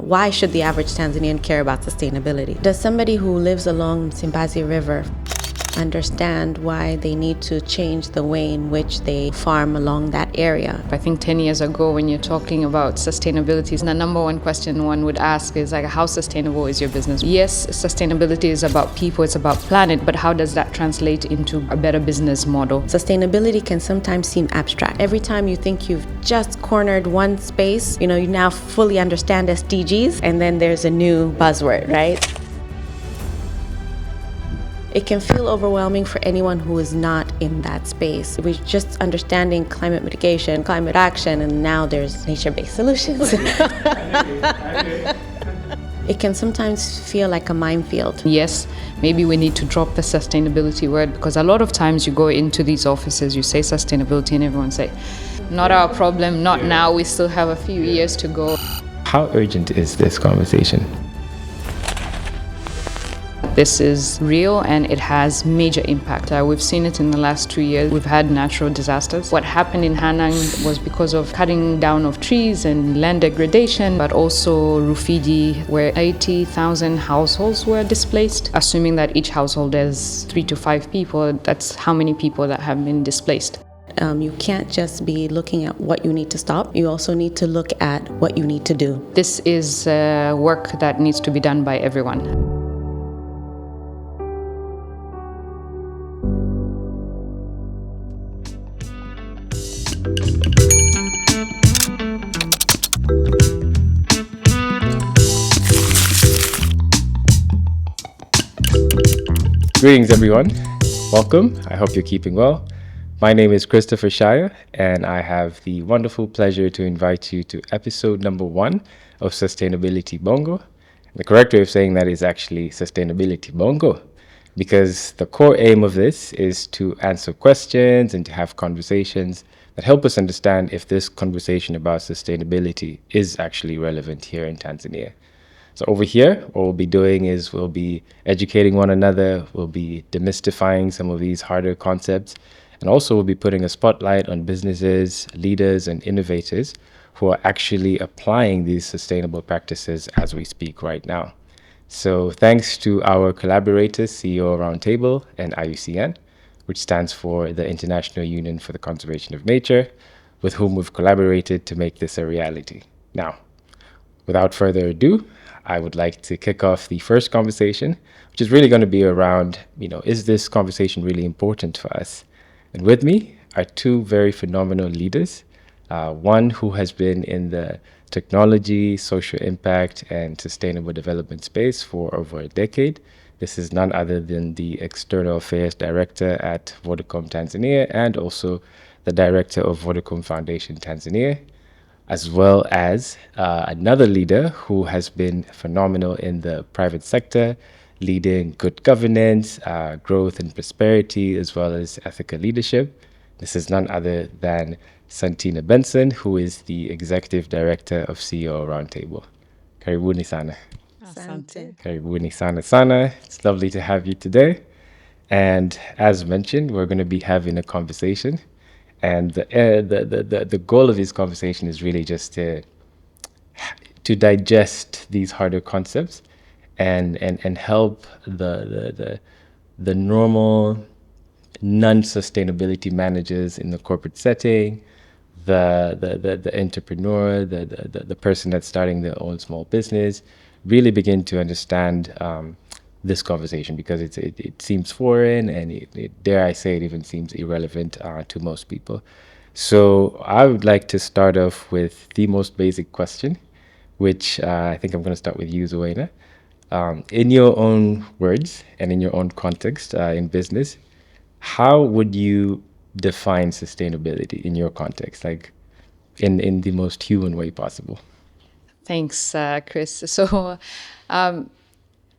Why should the average Tanzanian care about sustainability? Does somebody who lives along Msimbazi River understand why they need to change the way in which they farm along that area? I think 10 years ago, when you're talking about sustainability, the number one question one would ask is like, how sustainable is your business? Yes, sustainability is about people, it's about planet, but how does that translate into a better business model? Sustainability can sometimes seem abstract. Every time you think you've just cornered one space, you now fully understand SDGs, and then there's a new buzzword, right? It can feel overwhelming for anyone who is not in that space. We're just understanding climate mitigation, climate action, and now there's nature-based solutions. It can sometimes feel like a minefield. Yes, maybe we need to drop the sustainability word, because a lot of times you go into these offices, you say sustainability, and everyone say, not our problem, not now, we still have a few years to go. How urgent is this conversation? This is real and it has major impact. We've seen it in the last 2 years. We've had natural disasters. What happened in Hanang was because of cutting down of trees and land degradation, but also Rufiji, where 80,000 households were displaced. Assuming that each household has 3 to 5 people, that's how many people that have been displaced. You can't just be looking at what you need to stop. You also need to look at what you need to do. This is work that needs to be done by everyone. Greetings, everyone. Welcome. I hope you're keeping well. My name is Christopher Shire, and I have the wonderful pleasure to invite you to episode number 1 of Sustainability Bongo. The correct way of saying that is actually Sustainability Bongo, because the core aim of this is to answer questions and to have conversations that help us understand if this conversation about sustainability is actually relevant here in Tanzania. So over here, what we'll be doing is we'll be educating one another, we'll be demystifying some of these harder concepts, and also we'll be putting a spotlight on businesses, leaders, and innovators who are actually applying these sustainable practices as we speak right now. So thanks to our collaborators, CEO Roundtable and IUCN, which stands for the International Union for the Conservation of Nature, with whom we've collaborated to make this a reality. Now, without further ado, I would like to kick off the first conversation, which is really going to be around, is this conversation really important for us? And with me are 2 very phenomenal leaders. One who has been in the technology, social impact, and sustainable development space for over a decade. This is none other than the External Affairs Director at Vodacom Tanzania and also the Director of Vodacom Foundation Tanzania, as well as another leader who has been phenomenal in the private sector, leading good governance, growth and prosperity, as well as ethical leadership. This is none other than Santina Benson, who is the Executive Director of CEO Roundtable. Karibuni sana. Asante. Karibuni sana sana. It's lovely to have you today. And as mentioned, we're going to be having a conversation. And the goal of this conversation is really just to digest these harder concepts and help the normal non-sustainability managers in the corporate setting, the entrepreneur, the person that's starting their own small business, really begin to understand this conversation, because it seems foreign and dare I say it even seems irrelevant to most people. So I would like to start off with the most basic question, which I think I'm going to start with you, Zuena. In your own words and in your own context in business, how would you define sustainability in your context, like in the most human way possible? Thanks, Chris. So,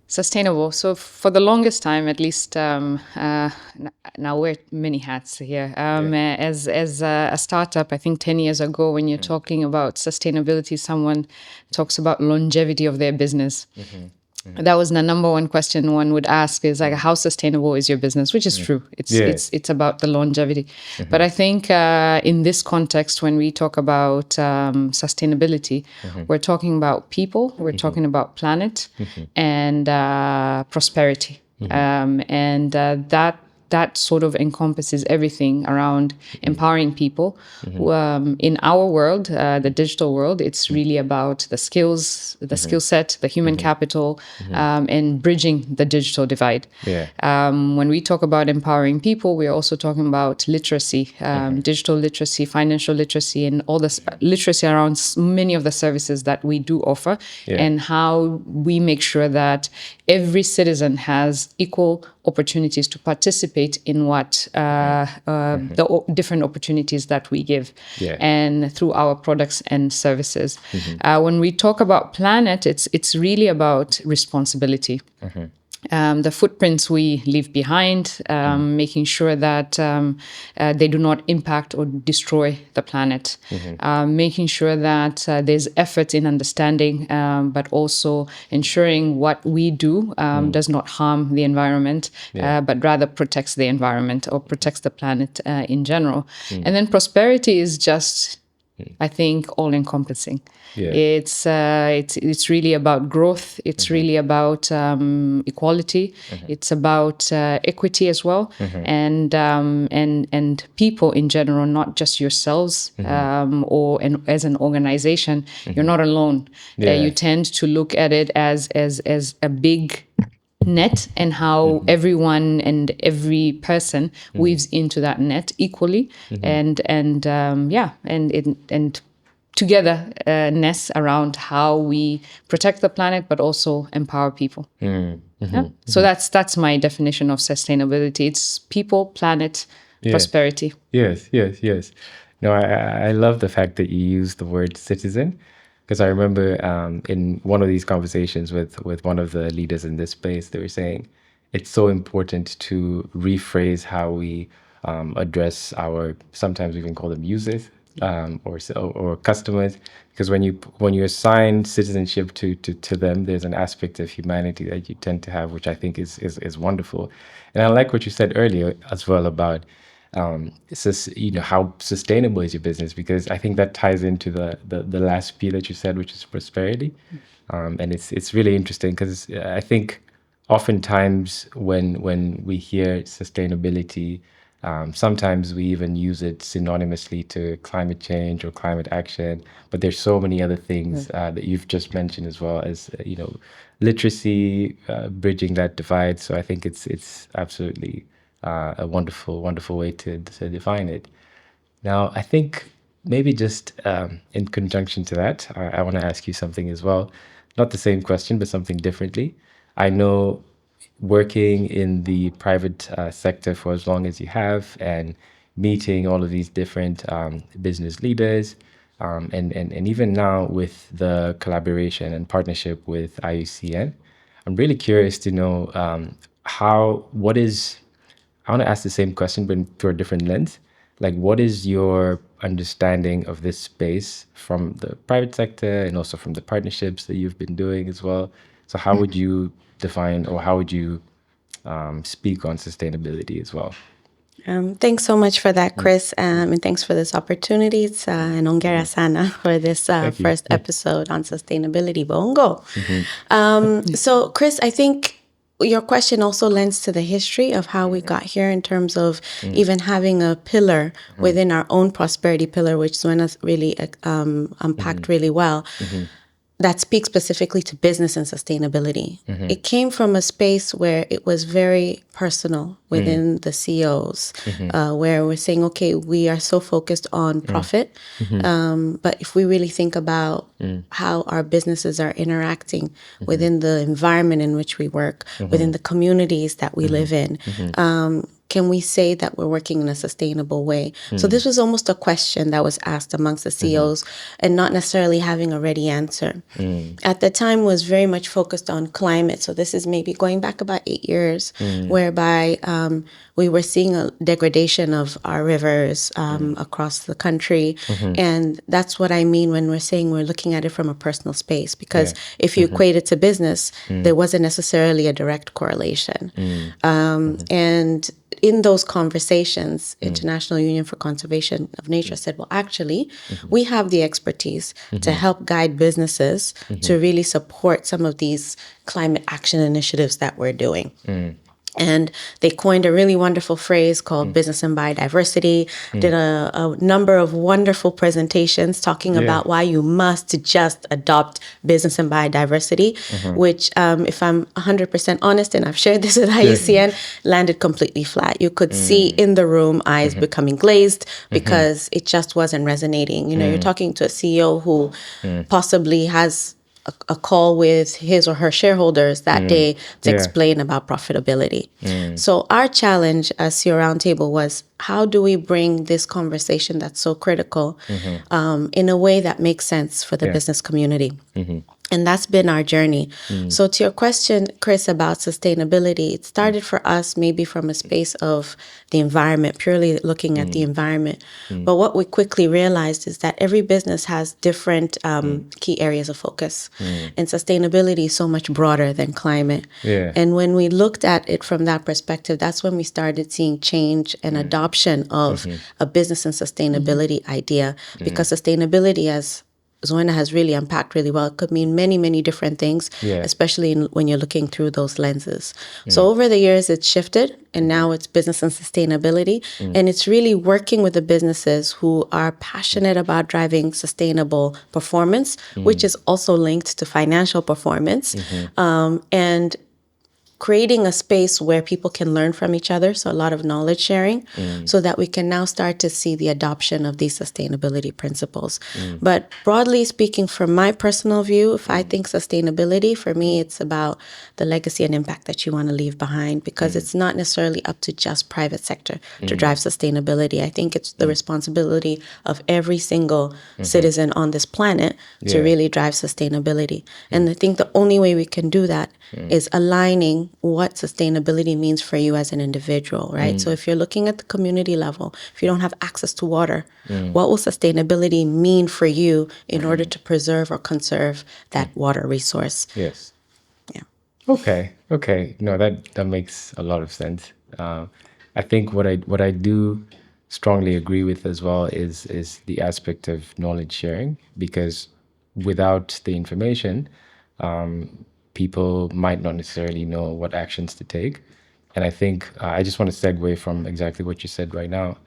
sustainable. So for the longest time, at least, now wear many hats here. As a startup, I think 10 years ago, when you're talking about sustainability, someone talks about longevity of their business. That was the number one question one would ask is like, how sustainable is your business? Which is true. It's about the longevity. But I think in this context, when we talk about sustainability, we're talking about people, we're talking about planet, and prosperity. That sort of encompasses everything around empowering people. In our world, the digital world, it's really about the skills, the skill set, the human capital, and bridging the digital divide. When we talk about empowering people, we're also talking about literacy, digital literacy, financial literacy, and all this literacy around many of the services that we do offer, and how we make sure that every citizen has equal opportunities to participate in what the different opportunities that we give, and through our products and services. When we talk about planet, it's really about responsibility. The footprints we leave behind, making sure that they do not impact or destroy the planet, making sure that there's effort in understanding, but also ensuring what we do does not harm the environment, but rather protects the environment or protects the planet in general. And then prosperity is just, I think, all-encompassing. It's really about growth. It's really about equality. It's about equity as well, and people in general, not just yourselves or as an organization. You're not alone. You tend to look at it as a big net, and how everyone and every person weaves into that net equally, and togetherness around how we protect the planet, but also empower people. So that's my definition of sustainability. It's people, planet, prosperity. Yes. No, I love the fact that you use the word citizen, because I remember in one of these conversations with one of the leaders in this space, they were saying it's so important to rephrase how we address our, sometimes we even call them users, or customers, because when you assign citizenship to them, there's an aspect of humanity that you tend to have, which I think is wonderful. And I like what you said earlier as well about how sustainable is your business, because I think that ties into the last P that you said, which is prosperity. And it's really interesting, because I think oftentimes when we hear sustainability, sometimes we even use it synonymously to climate change or climate action, but there's so many other things that you've just mentioned, as well as literacy, bridging that divide. So I think it's absolutely a wonderful way to define it. Now, I think maybe just in conjunction to that, I want to ask you something as well. Not the same question, but something differently. I know, working in the private sector for as long as you have, and meeting all of these different business leaders, and even now with the collaboration and partnership with IUCN, I'm really curious to know I want to ask the same question, but through a different lens. Like, what is your understanding of this space from the private sector, and also from the partnerships that you've been doing as well? So how would you define, or how would you speak on sustainability as well? Thanks so much for that, Chris, and thanks for this opportunity. And hongera sana for this first episode on Sustainability Bongo. So, Chris, I think your question also lends to the history of how we got here, in terms of even having a pillar within our own prosperity pillar, which Zuena really unpacked really well, that speaks specifically to business and sustainability. It came from a space where it was very personal within the CEOs, where we're saying, okay, we are so focused on profit, but if we really think about how our businesses are interacting within the environment in which we work, within the communities that we live in, can we say that we're working in a sustainable way? So this was almost a question that was asked amongst the CEOs and not necessarily having a ready answer. At the time was very much focused on climate. So this is maybe going back about 8 years, whereby we were seeing a degradation of our rivers across the country. And that's what I mean when we're saying we're looking at it from a personal space, because if you equate it to business, there wasn't necessarily a direct correlation. And in those conversations, International Union for Conservation of Nature said, well, actually, we have the expertise to help guide businesses to really support some of these climate action initiatives that we're doing. And they coined a really wonderful phrase called business and biodiversity, did a number of wonderful presentations talking about why you must just adopt business and biodiversity, which, if I'm 100% honest, and I've shared this with IUCN, landed completely flat. You could see in the room eyes becoming glazed because it just wasn't resonating. You know, you're talking to a CEO who possibly has a call with his or her shareholders that day to explain about profitability. So our challenge as CEO Roundtable was, how do we bring this conversation that's so critical in a way that makes sense for the business community? And that's been our journey. So to your question, Chris, about sustainability, it started for us maybe from a space of the environment, purely looking at the environment. But what we quickly realized is that every business has different key areas of focus. And sustainability is so much broader than climate. And when we looked at it from that perspective, that's when we started seeing change and adoption of a business and sustainability idea. Because sustainability, as Zoena has really unpacked really well, it could mean many, many different things, especially when you're looking through those lenses. So over the years, it's shifted, and now it's business and sustainability. And it's really working with the businesses who are passionate about driving sustainable performance, which is also linked to financial performance. And creating a space where people can learn from each other, so a lot of knowledge sharing, so that we can now start to see the adoption of these sustainability principles. But broadly speaking, from my personal view, if I think sustainability, for me, it's about the legacy and impact that you want to leave behind, because it's not necessarily up to just private sector to drive sustainability. I think it's the responsibility of every single citizen on this planet to really drive sustainability. And I think the only way we can do that is aligning what sustainability means for you as an individual, right? So if you're looking at the community level, if you don't have access to water, what will sustainability mean for you in order to preserve or conserve that water resource? Yes. Yeah. Okay. No, that makes a lot of sense. I think what I do strongly agree with as well is the aspect of knowledge sharing, because without the information, people might not necessarily know what actions to take. And I think I just want to segue from exactly what you said right now.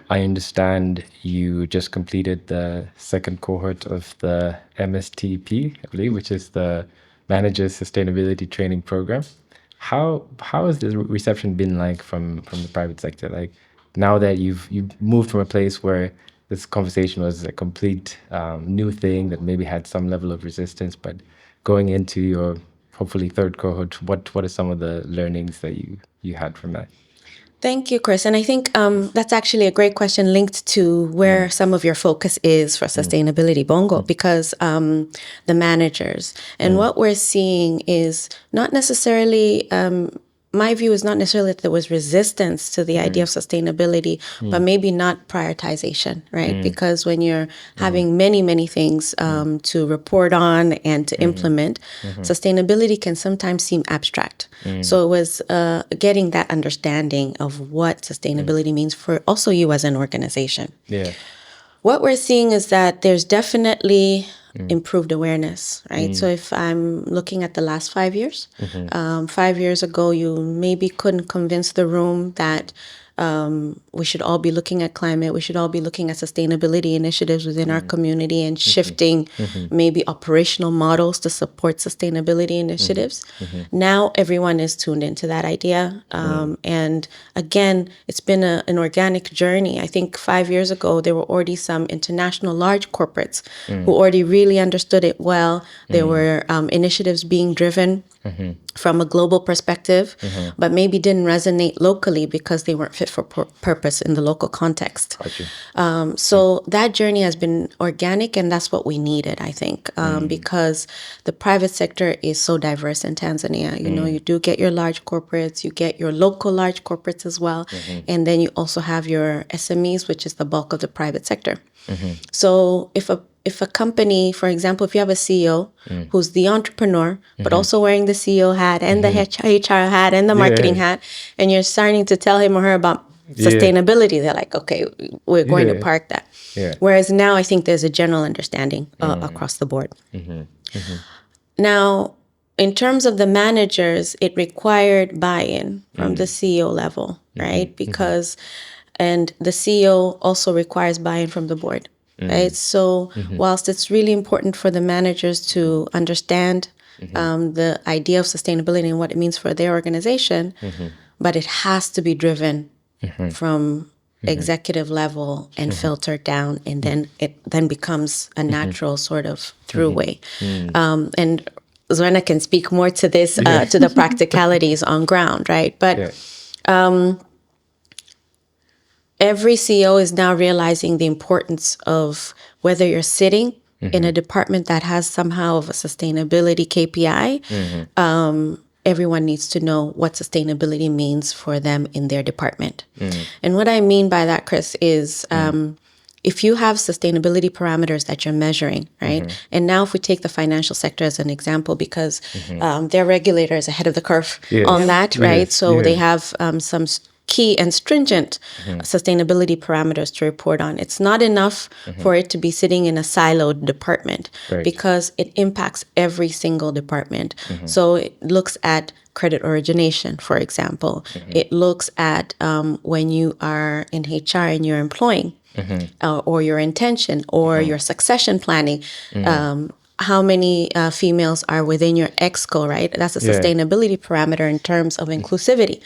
I understand you just completed the second cohort of the MSTP, I believe, which is the Manager Sustainability Training Program. How has the reception been like from the private sector? Like, now that you've moved from a place where this conversation was a complete new thing that maybe had some level of resistance, but going into your hopefully third cohort, what are some of the learnings that you had from that? Thank you, Chris. And I think that's actually a great question linked to where some of your focus is for Sustainability Bongo, because the managers. And what we're seeing is not necessarily, my view is not necessarily that there was resistance to the idea of sustainability, but maybe not prioritization, right? Because when you're having many, many things to report on and to implement, sustainability can sometimes seem abstract. So it was getting that understanding of what sustainability means for also you as an organization. Yeah. What we're seeing is that there's definitely improved awareness, right? So if I'm looking at the last 5 years, 5 years ago, you maybe couldn't convince the room that we should all be looking at climate. We should all be looking at sustainability initiatives within our community and shifting maybe operational models to support sustainability initiatives. Now everyone is tuned into that idea. And again, it's been an organic journey. I think 5 years ago, there were already some international large corporates who already really understood it well. There were initiatives being driven from a global perspective, but maybe didn't resonate locally because they weren't fit for purpose in the local context. So that journey has been organic, and that's what we needed, I think, because the private sector is so diverse in Tanzania. You know, you do get your large corporates, you get your local large corporates as well, and then you also have your SMEs, which is the bulk of the private sector. So if a company, for example, if you have a CEO who's the entrepreneur, but also wearing the CEO hat and the HR hat and the marketing hat, and you're starting to tell him or her about sustainability, they're like, okay, we're going to park that. Whereas now I think there's a general understanding across the board. Now, in terms of the managers, it required buy-in from the CEO level, right? Because, and the CEO also requires buy-in from the board. Right. So whilst it's really important for the managers to understand the idea of sustainability and what it means for their organization, but it has to be driven from executive level and filtered down, and then it then becomes a natural sort of throughway. And Zorna can speak more to this, to the practicalities on ground, right? But every CEO is now realizing the importance of whether you're sitting in a department that has somehow of a sustainability KPI. Everyone needs to know what sustainability means for them in their department. And what I mean by that, Chris, is if you have sustainability parameters that you're measuring, right? And now if we take the financial sector as an example, because their regulator is ahead of the curve on that, right? So they have some key and stringent sustainability parameters to report on. It's not enough for it to be sitting in a siloed department because it impacts every single department. So it looks at credit origination, for example. It looks at when you are in HR and you're employing or your intention or your succession planning. How many females are within your EXCO, right? That's a sustainability parameter in terms of inclusivity.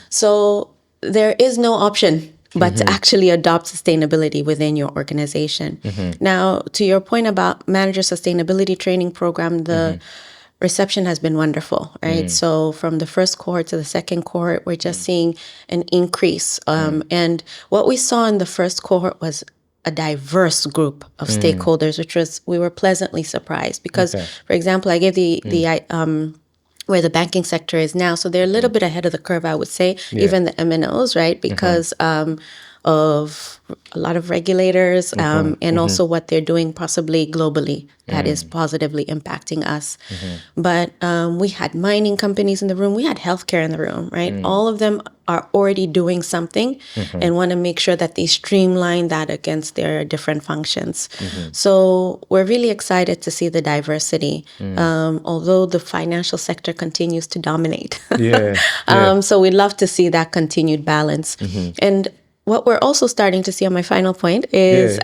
So there is no option but to actually adopt sustainability within your organization. Now, to your point about manager sustainability training program, the reception has been wonderful, right? So from the first cohort to the second cohort, we're just seeing an increase. And what we saw in the first cohort was a diverse group of stakeholders, which was, we were pleasantly surprised because, for example, I gave the where the banking sector is now. So they're a little bit ahead of the curve, I would say, even the MNOs, right? Because of a lot of regulators and also what they're doing possibly globally that is positively impacting us. But we had mining companies in the room. We had healthcare in the room, right? All of them are already doing something and want to make sure that they streamline that against their different functions. So we're really excited to see the diversity, although the financial sector continues to dominate. So we'd love to see that continued balance. And what we're also starting to see on my final point is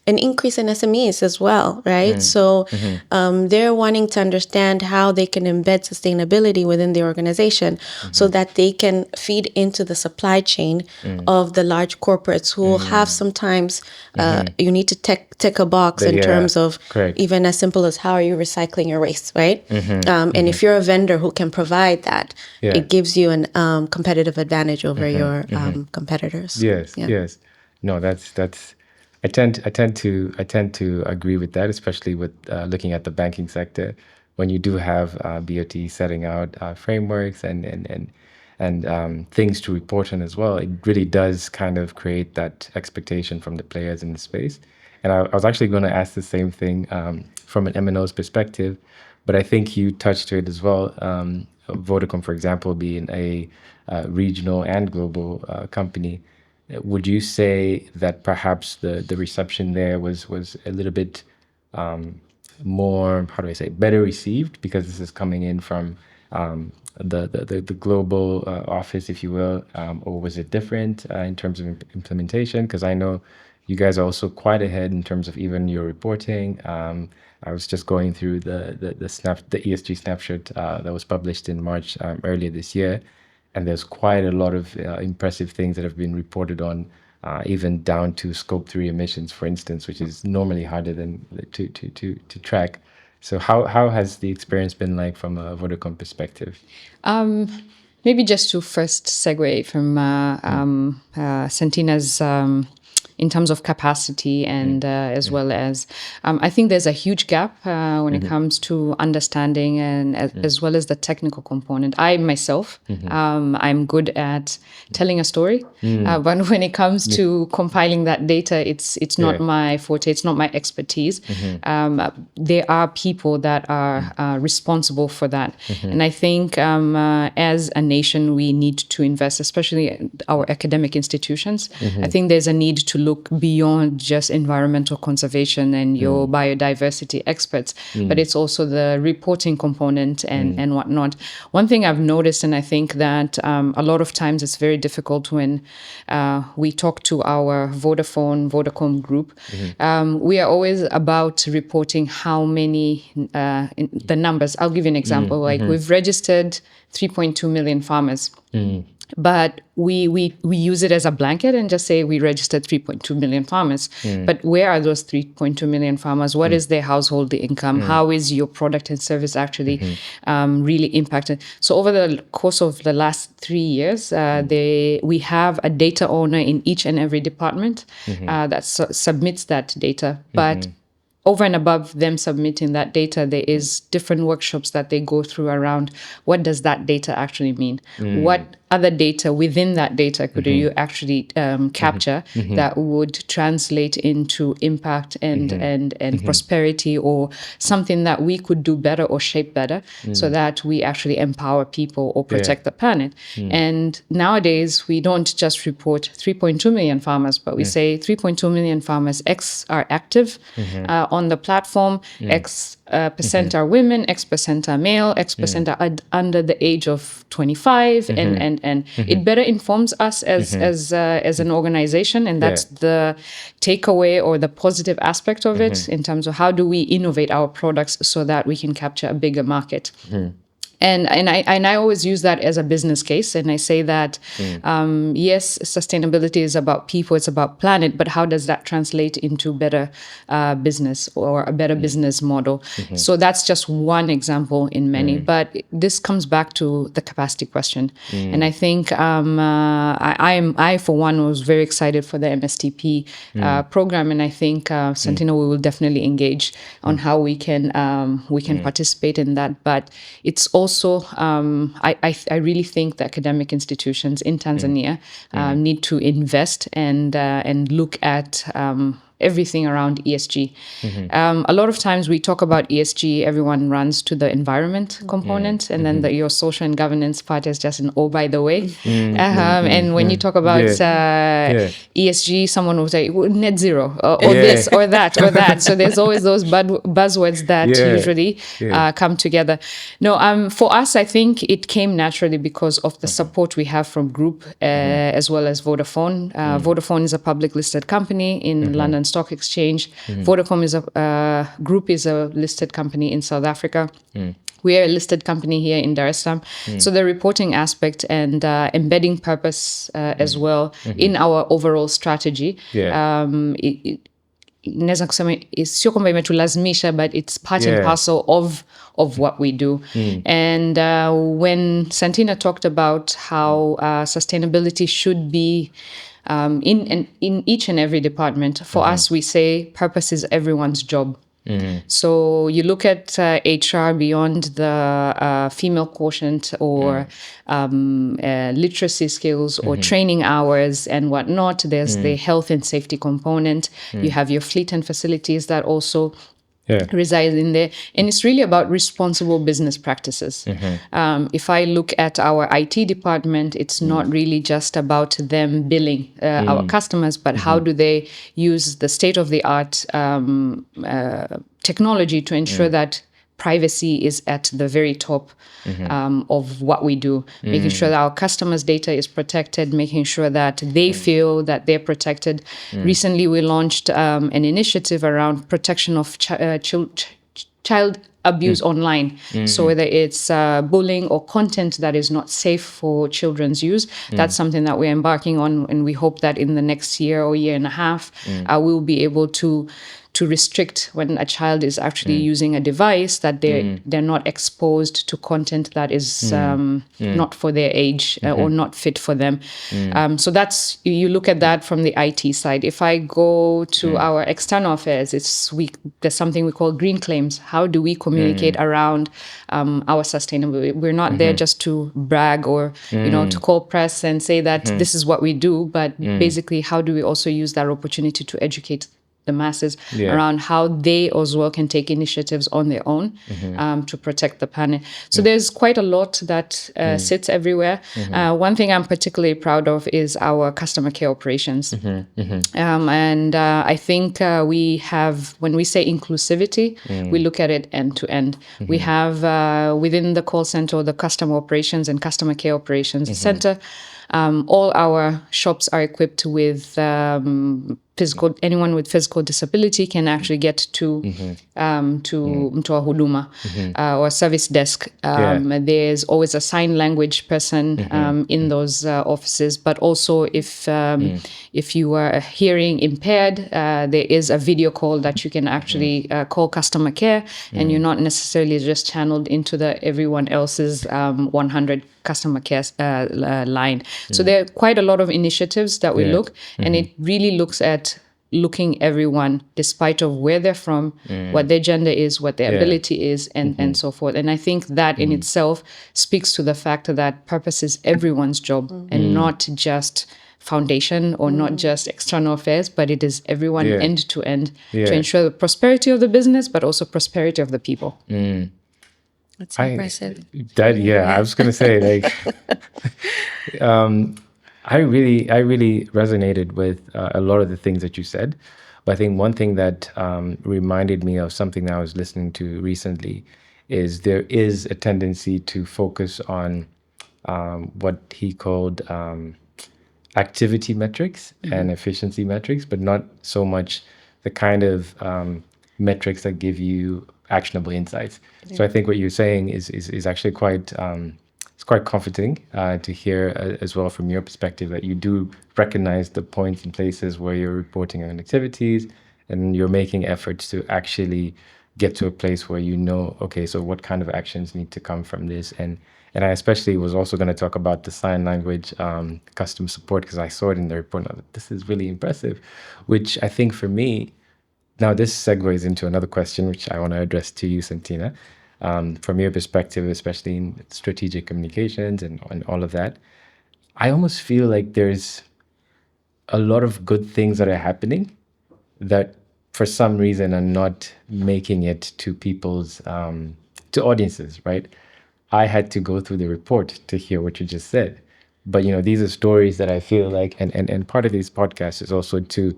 an increase in SMEs as well, right? So they're wanting to understand how they can embed sustainability within the organization so that they can feed into the supply chain of the large corporates who will have sometimes, you need to tick a box in terms of even as simple as how are you recycling your waste, right? And if you're a vendor who can provide that, it gives you an competitive advantage over your competitors. Yes. No, that's. I tend to agree with that, especially with looking at the banking sector. When you do have BOT setting out frameworks and things to report on as well, it really does kind of create that expectation from the players in the space. And I was actually going to ask the same thing from an MNO's perspective, but I think you touched to it as well. Vodacom, for example, being a regional and global company. Would you say that perhaps the reception there was a little bit more, how do I say, better received because this is coming in from the global office, if you will, or was it different in terms of implementation? Because I know you guys are also quite ahead in terms of even your reporting. I was just going through the ESG snapshot that was published in March earlier this year, and there's quite a lot of impressive things that have been reported on, even down to Scope 3 emissions, for instance, which is normally harder than to track. So how has the experience been like from a Vodacom perspective? Maybe just to first segue from Santina's in terms of capacity and as well as I think there's a huge gap when it comes to understanding and as well as the technical component. I myself, I'm good at telling a story, but when it comes to compiling that data, it's not my forte. It's not my expertise. There are people that are responsible for that, and I think as a nation we need to invest, especially our academic institutions. I think there's a need to look beyond just environmental conservation and your biodiversity experts, but it's also the reporting component and whatnot. One thing I've noticed, and I think that a lot of times it's very difficult when we talk to our Vodacom group, we are always about reporting how many, the numbers. I'll give you an example. Like we've registered 3.2 million farmers. But we use it as a blanket and just say we registered 3.2 million farmers. But where are those 3.2 million farmers? What is their household income? How is your product and service actually really impacted? So over the course of the last 3 years, we have a data owner in each and every department that submits that data. But over and above them submitting that data, there is different workshops that they go through around what does that data actually mean? What other data within that data could you actually capture that would translate into impact and prosperity, or something that we could do better or shape better so that we actually empower people or protect the planet. And nowadays, we don't just report 3.2 million farmers, but we say 3.2 million farmers, X are active on the platform, X percent are women, X percent are male, X percent are under the age of 25, and it better informs us as an organization, and that's the takeaway or the positive aspect of it in terms of how do we innovate our products so that we can capture a bigger market. And I always use that as a business case, and I say that yes, sustainability is about people, it's about planet, but how does that translate into better business or a better business model? So that's just one example in many, but this comes back to the capacity question. And I think I for one was very excited for the MSTP program, and I think Santino, we will definitely engage on how we can participate in that. But it's also I really think the academic institutions in Tanzania need to invest and look at everything around ESG. A lot of times we talk about ESG, everyone runs to the environment component, and then your social and governance part is just an oh, by the way. And when you talk about ESG, someone will say net zero or this or that or that. So there's always those buzzwords that usually come together. No, for us, I think it came naturally because of the support we have from Group as well as Vodafone. Vodafone is a public listed company in London Stock Exchange. Vodacom is Group is a listed company in South Africa. We are a listed company here in Dar es Salaam. So the reporting aspect and embedding purpose as well in our overall strategy. Naweza kusema sio kwamba imetulazimisha, but it's part and parcel of what we do. And when Santina talked about how sustainability should be in each and every department, for us we say purpose is everyone's job. So you look at HR beyond the female quotient or literacy skills or training hours and whatnot. There's the health and safety component. You have your fleet and facilities that also reside in there. And it's really about responsible business practices. If I look at our IT department, it's not really just about them billing our customers, but how do they use the state-of-the-art technology to ensure that privacy is at the very top of what we do, making sure that our customers' data is protected, making sure that they feel that they're protected. Recently, we launched an initiative around protection of child abuse online. So whether it's bullying or content that is not safe for children's use, that's something that we're embarking on, and we hope that in the next year or year and a half, we'll be able to restrict when a child is actually using a device, that they're not exposed to content that is not for their age or not fit for them. So that's, you look at that from the IT side. If I go to our external affairs, there's something we call green claims. How do we communicate around our sustainability? We're not there just to brag or to call press and say that this is what we do, but basically, how do we also use that opportunity to educate the masses around how they as well can take initiatives on their own to protect the planet. So there's quite a lot that sits everywhere. One thing I'm particularly proud of is our customer care operations. And I think we have, when we say inclusivity, we look at it end to end. We have within the call center, the customer operations and customer care operations center, all our shops are equipped with anyone with physical disability can actually get to our huduma or service desk. There's always a sign language person in those offices, but also if you are hearing impaired, there is a video call that you can actually call customer care, and you're not necessarily just channeled into the everyone else's 100 customer care line. So there are quite a lot of initiatives that we look, and it really looks at looking everyone, despite of where they're from, what their gender is, what their ability is, and so forth. And I think that in itself speaks to the fact that purpose is everyone's job and not just foundation or not just external affairs, but it is everyone end to end to ensure the prosperity of the business, but also prosperity of the people. That's impressive. I was going to say, I really resonated with a lot of the things that you said. But I think one thing that reminded me of something that I was listening to recently is there is a tendency to focus on what he called activity metrics and efficiency metrics, but not so much the kind of metrics that give you actionable insights. So I think what you're saying is actually quite it's quite comforting to hear as well from your perspective that you do recognize the points and places where you're reporting on activities and you're making efforts to actually get to a place where okay, so what kind of actions need to come from this. And I especially was also going to talk about the sign language customer support, because I saw it in the report. And I was like, this is really impressive, which I think for me, now this segues into another question, which I want to address to you, Santina. From your perspective, especially in strategic communications and all of that, I almost feel like there's a lot of good things that are happening that for some reason are not making it to people's, to audiences, right? I had to go through the report to hear what you just said. But, these are stories that I feel like, and part of these podcasts is also to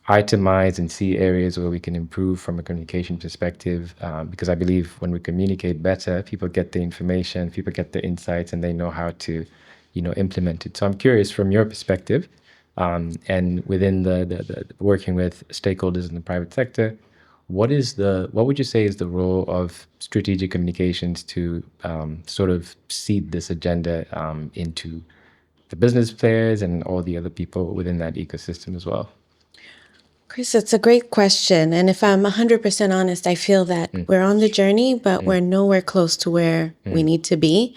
itemize and see areas where we can improve from a communication perspective, because I believe when we communicate better, people get the information, people get the insights, and they know how to, implement it. So I'm curious from your perspective, and within the working with stakeholders in the private sector, what would you say is the role of strategic communications to sort of seed this agenda into the business players and all the other people within that ecosystem as well? Chris, it's a great question. And if I'm 100% honest, I feel that we're on the journey, but we're nowhere close to where we need to be.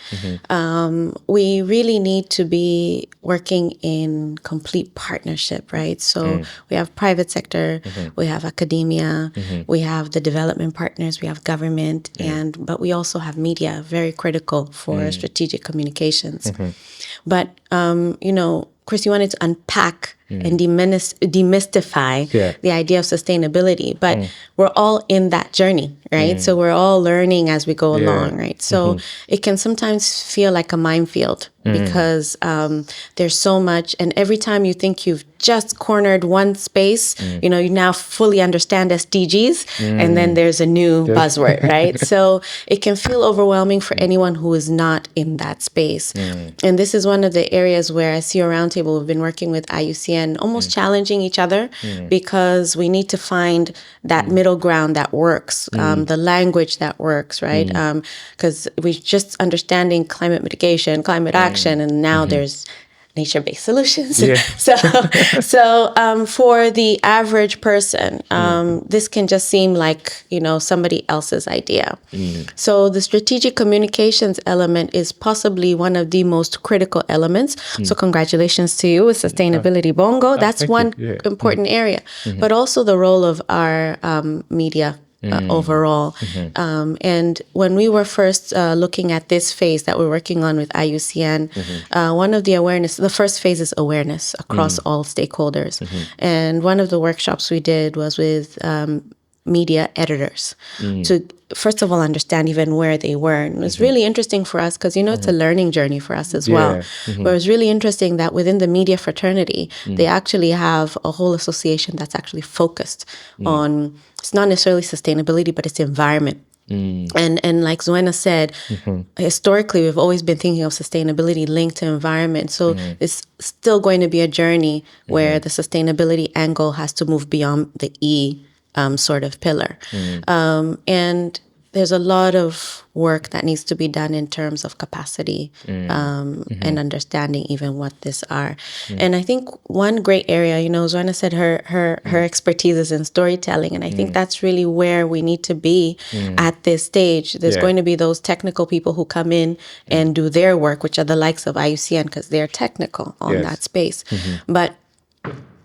We really need to be working in complete partnership, right? So we have private sector, we have academia, we have the development partners, we have government, but we also have media, very critical for strategic communications. But, Chris, you wanted to unpack and demystify the idea of sustainability, but we're all in that journey. right? So we're all learning as we go along, right? So it can sometimes feel like a minefield because there's so much, and every time you think you've just cornered one space, you know, you now fully understand SDGs, and then there's a new buzzword, right? So it can feel overwhelming for anyone who is not in that space. And this is one of the areas where I see a roundtable. We've been working with IUCN, almost challenging each other because we need to find that middle ground that works, the language that works, right? Because we're just understanding climate mitigation, climate action, and now there's nature-based solutions. So for the average person, this can just seem like, you know, somebody else's idea. So the strategic communications element is possibly one of the most critical elements. So congratulations to you with Sustainability Bongo. That's one important area, but also the role of our media overall. And when we were first looking at this phase that we're working on with IUCN, one of the awareness, the first phase is awareness across all stakeholders. And one of the workshops we did was with media editors to first of all understand even where they were. And it was really interesting for us because, you know, it's a learning journey for us as well. But it was really interesting that within the media fraternity, they actually have a whole association that's actually focused on, it's not necessarily sustainability, but it's environment. And like Zuena said, historically, we've always been thinking of sustainability linked to environment. So it's still going to be a journey where the sustainability angle has to move beyond the E sort of pillar. And there's a lot of work that needs to be done in terms of capacity and understanding even what this are. And I think one great area, you know, Zuena said her expertise is in storytelling. And I think that's really where we need to be at this stage. There's going to be those technical people who come in and do their work, which are the likes of IUCN, because they're technical on that space. But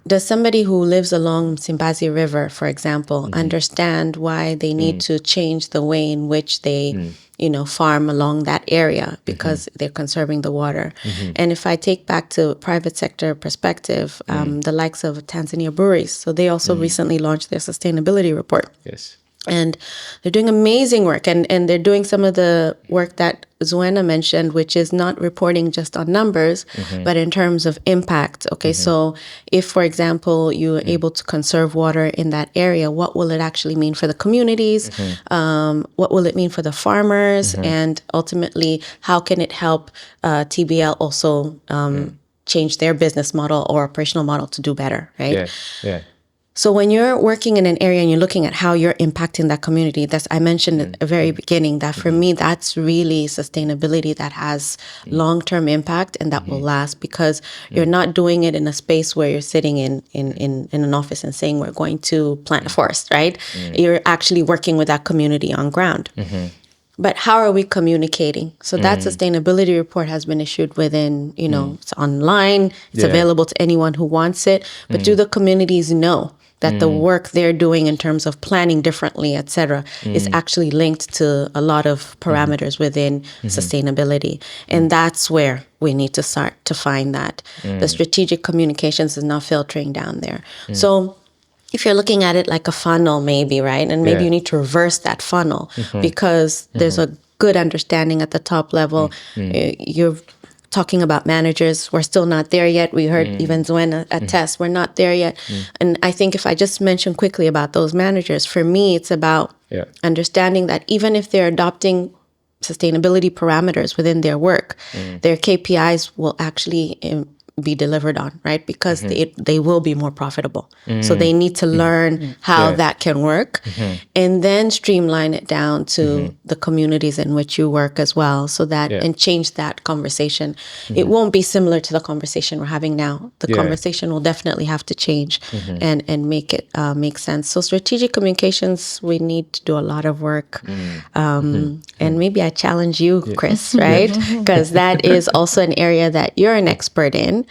does somebody who lives along Simbazi River, for example, understand why they need to change the way in which they, you know, farm along that area because they're conserving the water? And if I take back to private sector perspective, the likes of Tanzania breweries, so they also recently launched their sustainability report. And they're doing amazing work. And they're doing some of the work that Zuena mentioned, which is not reporting just on numbers, but in terms of impact. Okay, so if, for example, you're able to conserve water in that area, what will it actually mean for the communities? What will it mean for the farmers? And ultimately, how can it help TBL also change their business model or operational model to do better, right? So when you're working in an area and you're looking at how you're impacting that community, that's, I mentioned at the very beginning that for me, that's really sustainability that has long-term impact and that will last, because you're not doing it in a space where you're sitting in an office and saying, we're going to plant a forest, right? You're actually working with that community on ground. But how are we communicating? So that sustainability report has been issued within, you know, it's online, it's available to anyone who wants it. But do the communities know that the work they're doing in terms of planning differently, et cetera, is actually linked to a lot of parameters within sustainability? And that's where we need to start to find that. The strategic communications is not filtering down there. So if you're looking at it like a funnel, maybe, right? And maybe you need to reverse that funnel because there's a good understanding at the top level. You're talking about managers. We're still not there yet. We heard even Zuena attest. We're not there yet. And I think if I just mention quickly about those managers, for me, it's about understanding that even if they're adopting sustainability parameters within their work, their KPIs will actually be delivered on, right? Because they will be more profitable. So they need to learn how that can work and then streamline it down to the communities in which you work as well, so that and change that conversation. It won't be similar to the conversation we're having now. The conversation will definitely have to change and make it make sense. So strategic communications, we need to do a lot of work. And maybe I challenge you, Chris, right? Because that is also an area that you're an expert in.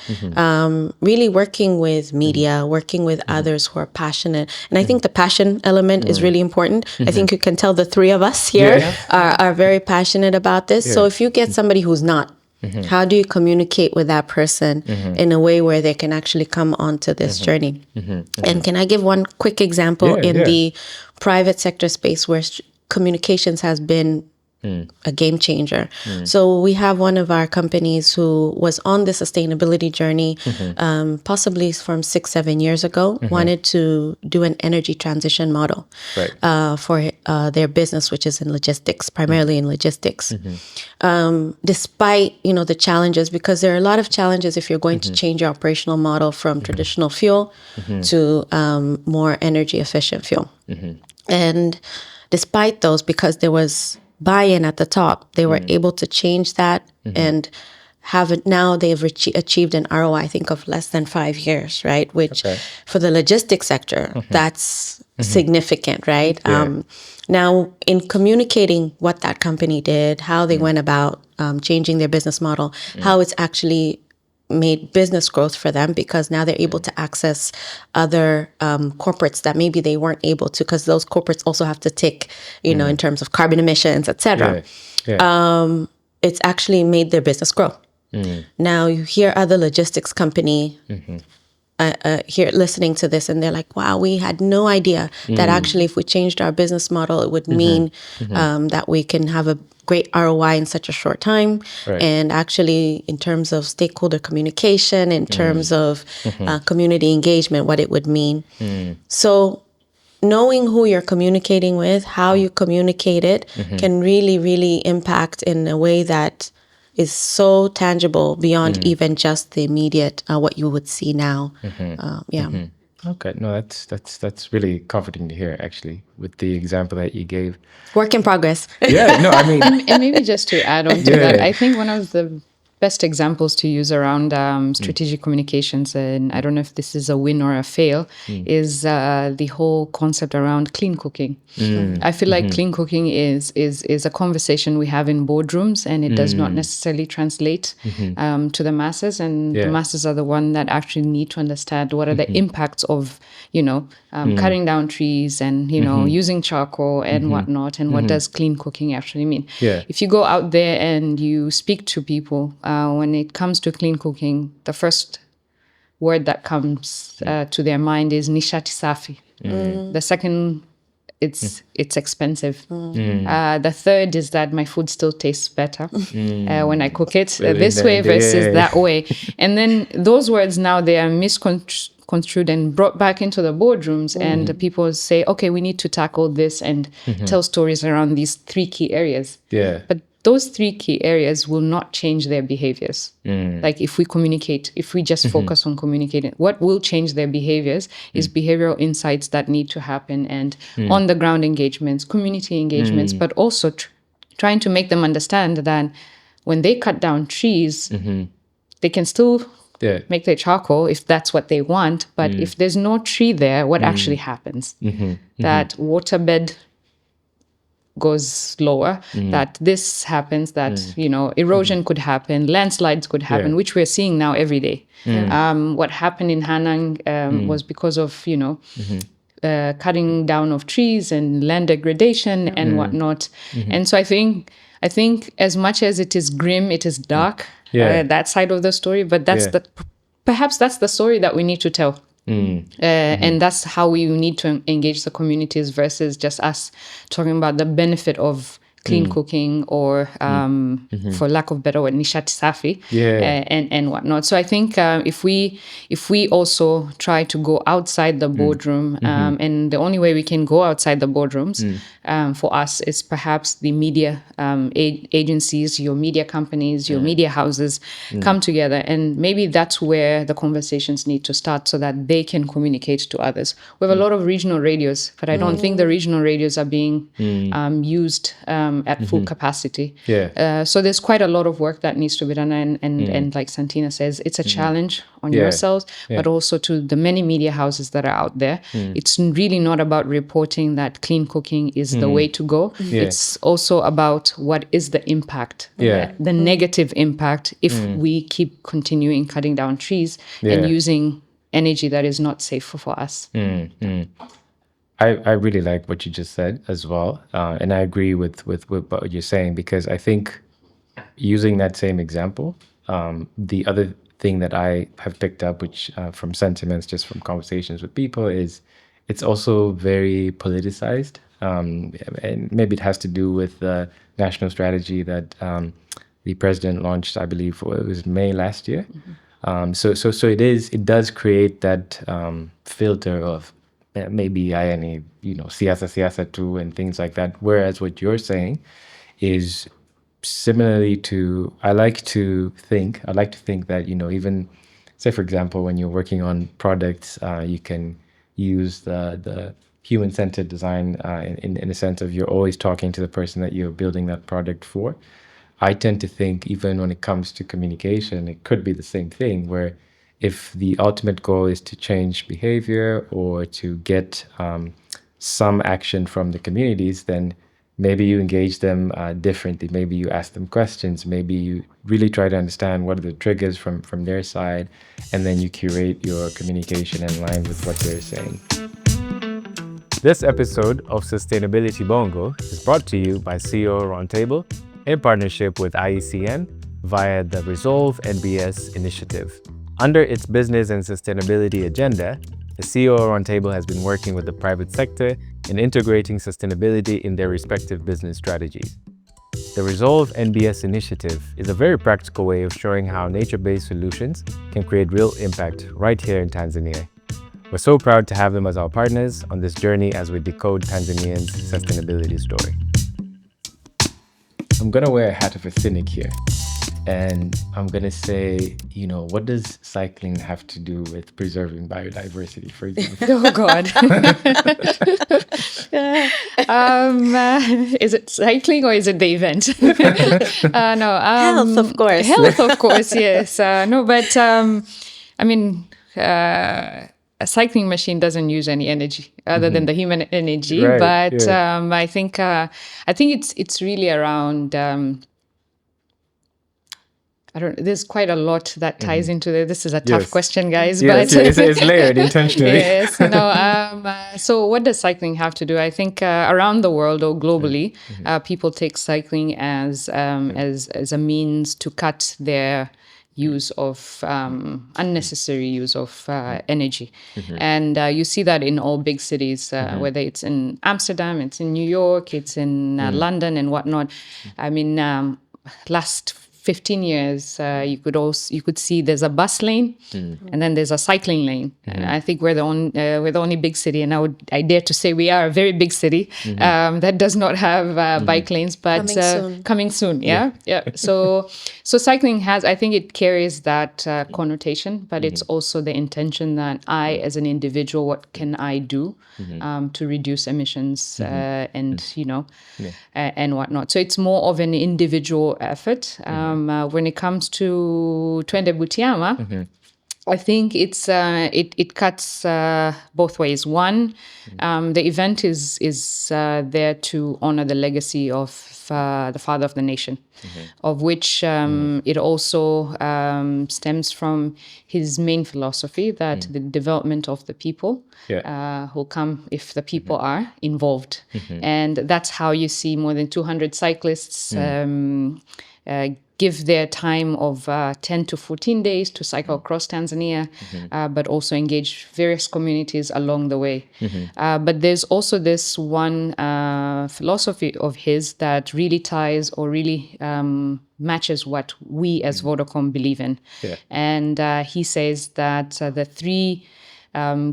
Really working with media, working with others who are passionate. And I think the passion element is really important. I think you can tell the three of us here are very passionate about this. So if you get somebody who's not, how do you communicate with that person in a way where they can actually come onto this journey? And can I give one quick example in the private sector space where communications has been a game changer. So we have one of our companies who was on the sustainability journey, possibly from 6-7 years ago, wanted to do an energy transition model for their business, which is in logistics, primarily in logistics. Despite, the challenges, because there are a lot of challenges if you're going to change your operational model from traditional fuel to more energy efficient fuel. And despite those, because there was buy-in at the top, they were able to change that and have it. Now they've achieved an ROI, I think, of less than 5 years, right? Which for the logistics sector, that's significant, right? Now, in communicating what that company did, how they went about changing their business model, how it's actually made business growth for them, because now they're able to access other corporates that maybe they weren't able to, because those corporates also have to tick, in terms of carbon emissions, etc. It's actually made their business grow. Now you hear other logistics company here listening to this, and they're like, wow, we had no idea that actually if we changed our business model, it would mean that we can have a great ROI in such a short time. And actually, in terms of stakeholder communication, in terms of community engagement, what it would mean. So knowing who you're communicating with, how you communicate it, can really, really impact in a way that is so tangible beyond even just the immediate, what you would see now. Okay, no, that's really comforting to hear, actually, with the example that you gave. Work in progress. Yeah, no, I mean... And maybe just to add on to that, I think one of the best examples to use around strategic communications, and I don't know if this is a win or a fail, is the whole concept around clean cooking. I feel like clean cooking is a conversation we have in boardrooms, and it does not necessarily translate to the masses, and the masses are the one that actually need to understand what are the impacts of, cutting down trees and, using charcoal and whatnot, and what does clean cooking actually mean. If you go out there and you speak to people, when it comes to clean cooking, the first word that comes to their mind is nishati safi. The second, it's expensive. The third is that my food still tastes better when I cook it this way versus that way. And then those words now, they are misconstrued and brought back into the boardrooms, and the people say, okay, we need to tackle this and tell stories around these 3 key areas. But those 3 key areas will not change their behaviors. Like if we communicate, if we just focus on communicating, what will change their behaviors is behavioral insights that need to happen, and on the ground engagements, community engagements, but also trying to make them understand that when they cut down trees, they can still make their charcoal if that's what they want. But if there's no tree there, what actually happens? That waterbed goes lower, that this happens, that, erosion could happen, landslides could happen, which we're seeing now every day. What happened in Hanang was because of, cutting down of trees and land degradation and whatnot. And so I think as much as it is grim, it is dark, that side of the story, but perhaps that's the story that we need to tell. And that's how we need to engage the communities versus just us talking about the benefit of clean cooking or, for lack of better word, nishati safi, and whatnot. So I think if we also try to go outside the boardroom, and the only way we can go outside the boardrooms for us is perhaps the media agencies, your media companies, your media houses come together, and maybe that's where the conversations need to start so that they can communicate to others. We have a lot of regional radios, but I don't think the regional radios are being used at full capacity. So there's quite a lot of work that needs to be done, and like Santina says, it's a challenge on yourselves, but also to the many media houses that are out there. It's really not about reporting that clean cooking is the way to go. It's also about what is the impact, the negative impact if we keep continuing cutting down trees and using energy that is not safe for us. I really like what you just said as well. And I agree with what you're saying, because I think using that same example, the other thing that I have picked up, which from sentiments, just from conversations with people, is it's also very politicized. and maybe it has to do with the national strategy that the president launched, I believe, it was May last year. So it does create that filter of maybe any, siyasa too and things like that. Whereas what you're saying is similarly to, I like to think that, even say, for example, when you're working on products, you can use the human-centered design in a sense of you're always talking to the person that you're building that product for. I tend to think even when it comes to communication, it could be the same thing, where if the ultimate goal is to change behavior or to get some action from the communities, then maybe you engage them differently. Maybe you ask them questions. Maybe you really try to understand what are the triggers from their side, and then you curate your communication in line with what they're saying. This episode of Sustainability Bongo is brought to you by CEO Roundtable in partnership with IECN via the Resolve NBS initiative. Under its business and sustainability agenda, the CEO Roundtable has been working with the private sector in integrating sustainability in their respective business strategies. The Resolve NBS initiative is a very practical way of showing how nature-based solutions can create real impact right here in Tanzania. We're so proud to have them as our partners on this journey as we decode Tanzanians' sustainability story. I'm going to wear a hat of a cynic here. And I'm going to say, what does cycling have to do with preserving biodiversity, for example? Oh, God. Is it cycling or is it the event? No. Health, of course. Health, of course, yes. No, but a cycling machine doesn't use any energy other than the human energy. Right, but yeah. I think it's really around. There's quite a lot that ties into this. This is a tough question, guys. Yes, but it's layered intentionally. Yes. No. So what does cycling have to do? I think around the world or globally, people take cycling as a means to cut their use of unnecessary use of energy. And you see that in all big cities, whether it's in Amsterdam, it's in New York, it's in London and whatnot. I mean, last 15 years, you could see there's a bus lane and then there's a cycling lane. And I think we're the only big city, and I dare to say we are a very big city that does not have bike lanes, but coming soon. Yeah. So cycling I think it carries that connotation, but it's also the intention that I, as an individual, what can I do to reduce emissions and whatnot. So it's more of an individual effort. When it comes to Twende Butiama, I think it cuts both ways. One, the event is there to honor the legacy of the father of the nation, of which it also stems from his main philosophy that the development of the people will come if the people are involved. And that's how you see more than 200 cyclists give their time of 10 to 14 days to cycle across Tanzania, but also engage various communities along the way. But there's also this one philosophy of his that really ties or really matches what we as Vodacom believe in. And he says that the three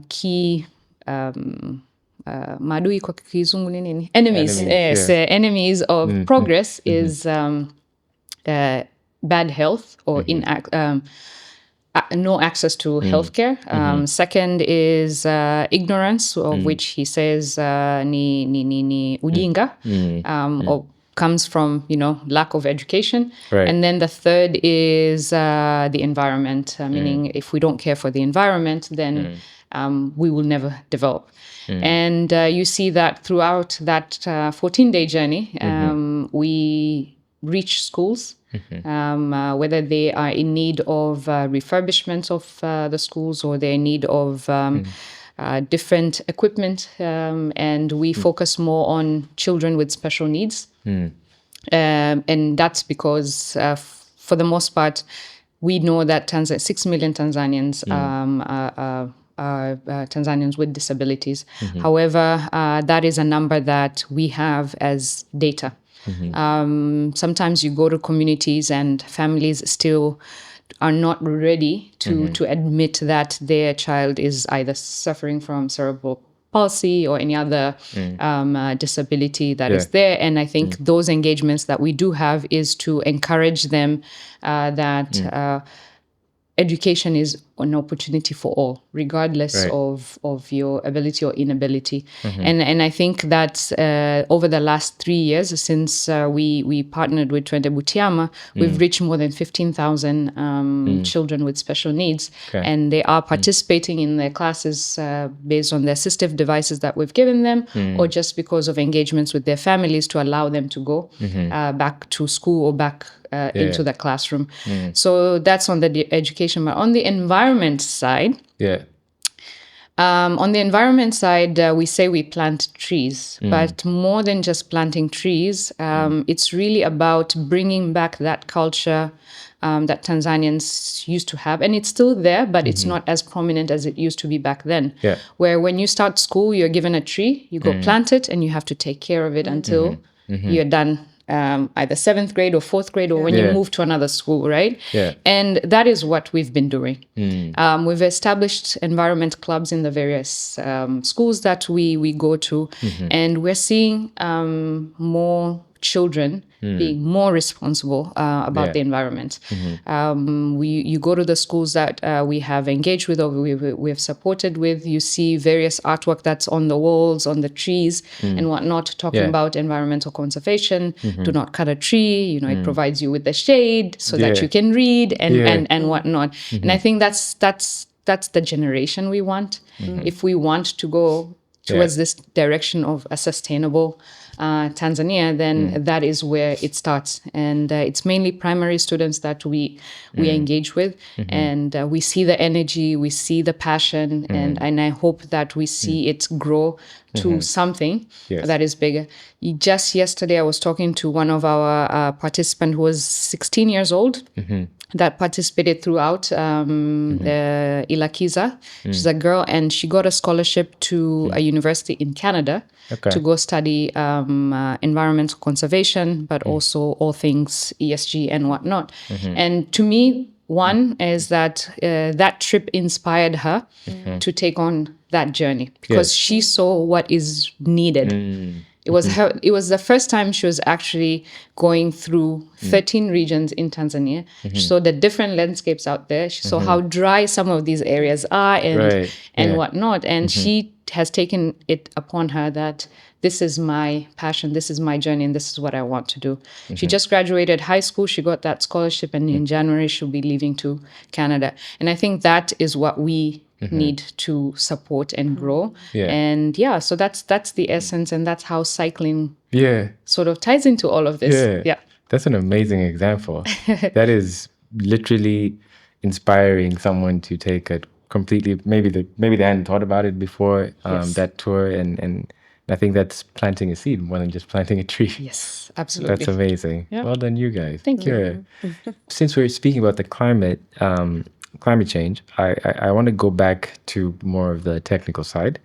key madui kwa kizungu nini? Enemies of progress is bad health or no access to healthcare. Second is ignorance, of which he says ni ujinga, or comes from lack of education. And then the third is the environment, meaning if we don't care for the environment, then we will never develop. And you see that throughout that 14-day journey, we reach schools, whether they are in need of refurbishment of the schools or they're in need of different equipment. And we focus more on children with special needs. And that's because, for the most part, we know that 6 million Tanzanians Tanzanians with disabilities. However, that is a number that we have as data. Sometimes you go to communities and families still are not ready to admit that their child is either suffering from cerebral palsy or any other disability that is there. And I think those engagements that we do have is to encourage them that education is an opportunity for all, regardless of your ability or inability. And I think that over the last 3 years, since we partnered with Twende Butiama, we've reached more than 15,000 children with special needs. And they are participating in their classes based on the assistive devices that we've given them, or just because of engagements with their families to allow them to go back to school or back into the classroom. So that's on the education. But on the environment side, we say we plant trees, but more than just planting trees, it's really about bringing back that culture that Tanzanians used to have. And it's still there, but it's not as prominent as it used to be back then. Where when you start school, you're given a tree, you go plant it, and you have to take care of it until you're done. Either 7th grade or 4th grade, or when you move to another school, right? And that is what we've been doing. We've established environment clubs in the various schools that we go to, and we're seeing more children being more responsible about the environment. You go to the schools that we have engaged with or we have supported with, you see various artwork that's on the walls, on the trees and whatnot, talking about environmental conservation. Do not cut a tree, it provides you with the shade so that you can read and whatnot. And I think that's the generation we want. If we want to go towards this direction of a sustainable Tanzania, then that is where it starts. And it's mainly primary students that we engage with. And we see the energy, we see the passion, and I hope that we see it grow to something that is bigger. Just yesterday, I was talking to one of our participants who was 16 years old. That participated throughout Ilakiza. She's a girl, and she got a scholarship to a university in Canada to go study environmental conservation, but also all things ESG and whatnot. And to me, one is that that trip inspired her to take on that journey because she saw what is needed. It was the first time she was actually going through 13 regions in Tanzania. She saw the different landscapes out there. She saw how dry some of these areas are and whatnot. And she has taken it upon her that this is my passion, this is my journey, and this is what I want to do. She just graduated high school. She got that scholarship, and in January, she'll be leaving to Canada. And I think that is what we need to support and grow. And so that's the essence, and that's how cycling sort of ties into all of this. That's an amazing example. That is literally inspiring someone to take a completely, maybe they hadn't thought about it before that tour, and I think that's planting a seed more than just planting a tree. Yes, absolutely. That's amazing. Well done, you guys. Thank you. Since we're speaking about the climate change, I want to go back to more of the technical side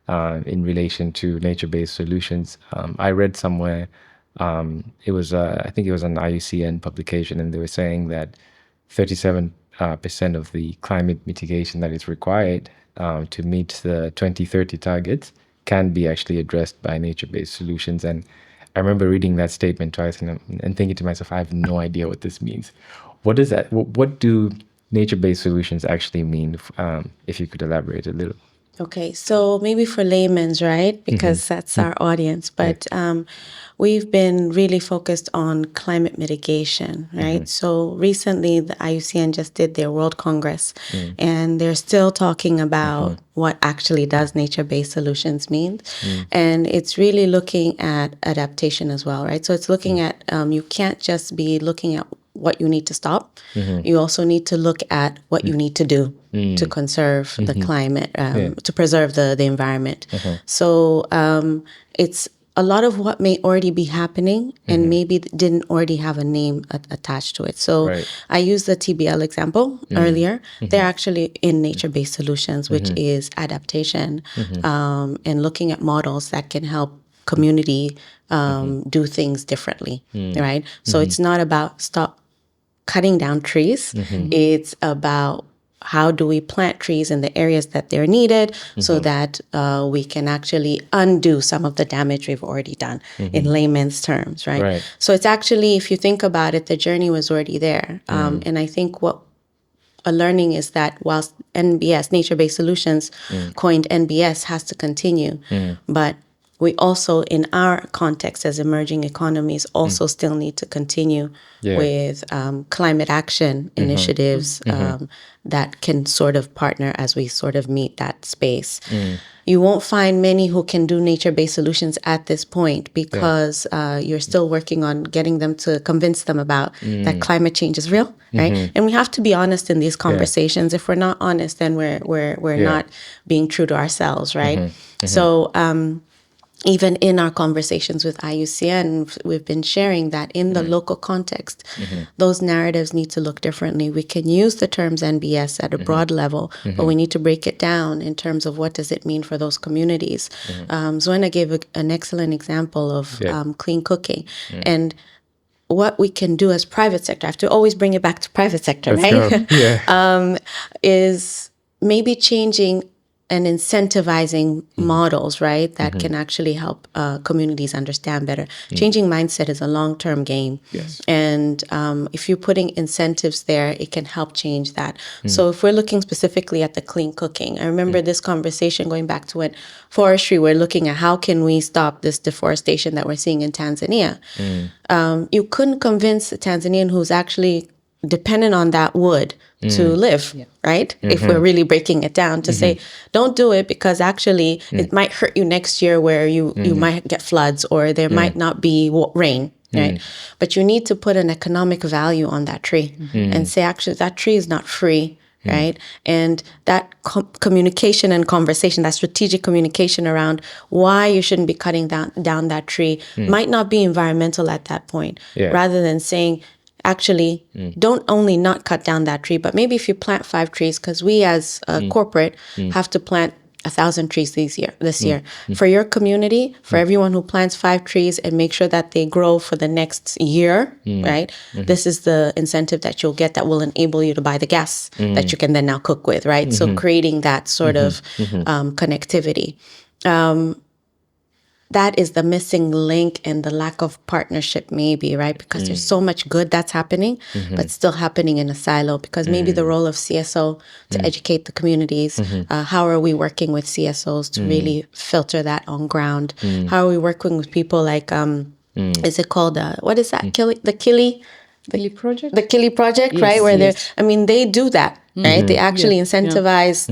in relation to nature-based solutions. I read somewhere, it was I think it was an IUCN publication, and they were saying that 37% of the climate mitigation that is required to meet the 2030 targets can be actually addressed by nature-based solutions. And I remember reading that statement twice and thinking to myself, I have no idea what this means. What is that? What do nature-based solutions actually mean? If you could elaborate a little. Okay, so maybe for laymen's, right? Because that's our audience. But we've been really focused on climate mitigation, right? So recently, the IUCN just did their World Congress, and they're still talking about what actually does nature-based solutions mean. And it's really looking at adaptation as well, right? So it's looking at, you can't just be looking at what you need to stop. You also need to look at what you need to do to conserve the climate, to preserve the environment. So it's a lot of what may already be happening and maybe didn't already have a name attached to it. So I used the TBL example earlier. They're actually in nature-based solutions, which is adaptation and looking at models that can help community do things differently, right? So it's not about stop cutting down trees. It's about how do we plant trees in the areas that they're needed so that we can actually undo some of the damage we've already done in layman's terms, right? So it's actually, if you think about it, the journey was already there. And I think what a learning is that whilst NBS, nature-based solutions, coined NBS, has to continue, but we also, in our context as emerging economies, also still need to continue with climate action initiatives that can sort of partner as we sort of meet that space. You won't find many who can do nature-based solutions at this point because you're still working on getting them to convince them about that climate change is real, right? And we have to be honest in these conversations. If we're not honest, then we're not being true to ourselves, right? So even in our conversations with IUCN, we've been sharing that in the local context, those narratives need to look differently. We can use the terms NBS at a broad level, but we need to break it down in terms of what does it mean for those communities. Zoena gave an excellent example of clean cooking. And what we can do as private sector, I have to always bring it back to private sector, right? Is maybe changing and incentivizing models, right, that can actually help communities understand better. Changing mindset is a long-term game. And if you're putting incentives there, it can help change that. So if we're looking specifically at the clean cooking, I remember this conversation going back to when forestry, we're looking at how can we stop this deforestation that we're seeing in Tanzania. You couldn't convince a Tanzanian who's actually dependent on that wood to live, right? If we're really breaking it down to say, don't do it because actually it might hurt you next year where you might get floods or there might not be rain, right? But you need to put an economic value on that tree and say, actually, that tree is not free, right? And that communication and conversation, that strategic communication around why you shouldn't be cutting down that tree might not be environmental at that point, rather than saying, actually, don't only not cut down that tree, but maybe if you plant 5 trees, because we as a corporate have to plant 1,000 trees this year. For your community, for everyone who plants 5 trees and make sure that they grow for the next year, right? This is the incentive that you'll get that will enable you to buy the gas that you can then now cook with, right? So creating that sort of connectivity. That is the missing link and the lack of partnership maybe, right? Because there's so much good that's happening, but still happening in a silo. Because maybe the role of CSO to educate the communities, how are we working with CSOs to really filter that on ground? How are we working with people like, is it called, what is that? The Kili Project? The Kili Project, right? Where they do that. Right? They actually incentivize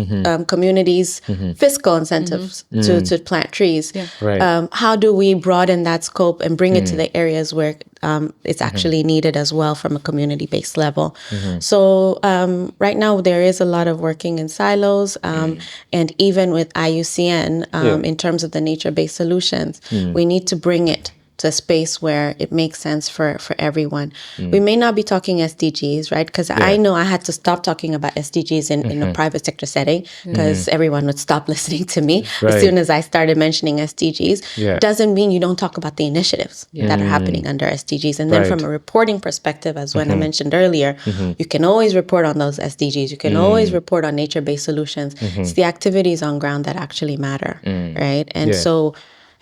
communities, fiscal incentives to plant trees. How do we broaden that scope and bring it to the areas where it's actually needed as well from a community-based level? So right now there is a lot of working in silos, and even with IUCN, in terms of the nature-based solutions, we need to bring it to a space where it makes sense for everyone. We may not be talking SDGs, right? Because I know I had to stop talking about SDGs in a private sector setting because everyone would stop listening to me as soon as I started mentioning SDGs. Doesn't mean you don't talk about the initiatives that are happening under SDGs. And then from a reporting perspective, as when I mentioned earlier, you can always report on those SDGs. You can always report on nature-based solutions. It's the activities on ground that actually matter, right? And so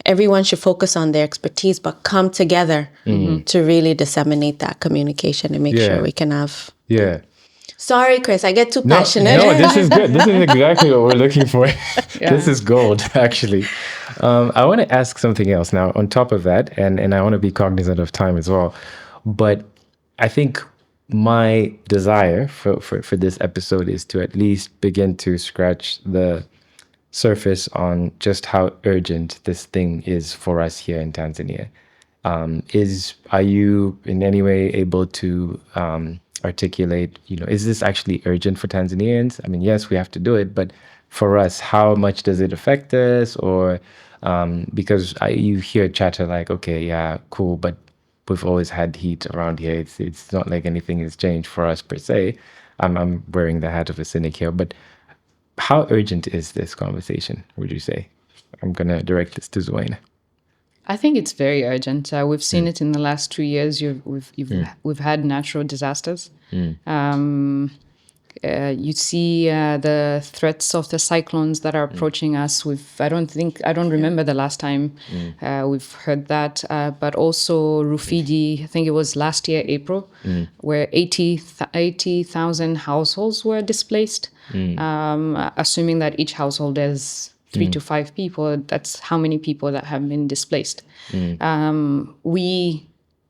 everyone should focus on their expertise, but come together to really disseminate that communication and make sure we can have. Sorry, Chris, I get too passionate. No, this is good. This is exactly what we're looking for. This is gold, actually. I want to ask something else now on top of that, and I want to be cognizant of time as well. But I think my desire for this episode is to at least begin to scratch the surface on just how urgent this thing is for us here in Tanzania. Are you in any way able to articulate, is this actually urgent for Tanzanians? I mean, yes, we have to do it, but for us, how much does it affect us? Or because you hear chatter like, okay, yeah, cool, but we've always had heat around here. It's not like anything has changed for us per se. I'm wearing the hat of a cynic here, but how urgent is this conversation, would you say? I'm going to direct this to Zoena. I think it's very urgent. We've seen it in the last 2 years. We've had natural disasters. You see the threats of the cyclones that are approaching us. I don't remember the last time we've heard that. But also Rufiji, I think it was last year, April, where 80,000 households were displaced. Assuming that each household has 3 to 5 people, that's how many people that have been displaced.